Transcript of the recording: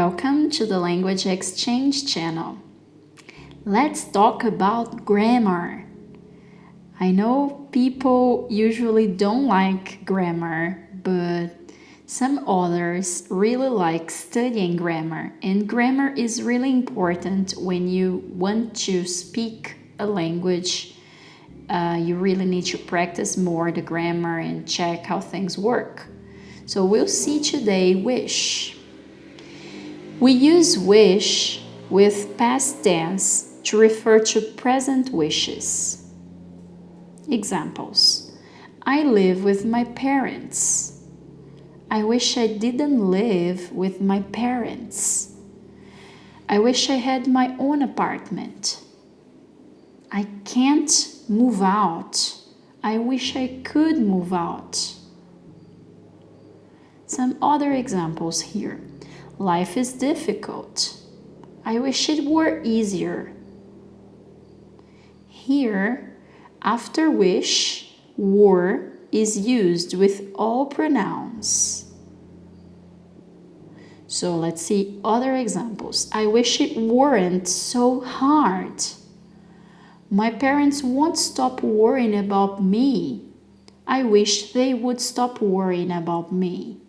Welcome to the Language Exchange channel. Let's talk about grammar. I know people usually don't like grammar, but some others really like studying grammar. And grammar is really important when you want to speak a language. You really need to practice more the grammar and check how things work. So we'll see today wish. We use wish with past tense to refer to present wishes. Examples: I live with my parents. I wish I didn't live with my parents. I wish I had my own apartment. I can't move out. I wish I could move out. Some other examples here. Life is difficult. I wish it were easier. Here, after wish, were is used with all pronouns. So let's see other examples. I wish it weren't so hard. My parents won't stop worrying about me. I wish they would stop worrying about me.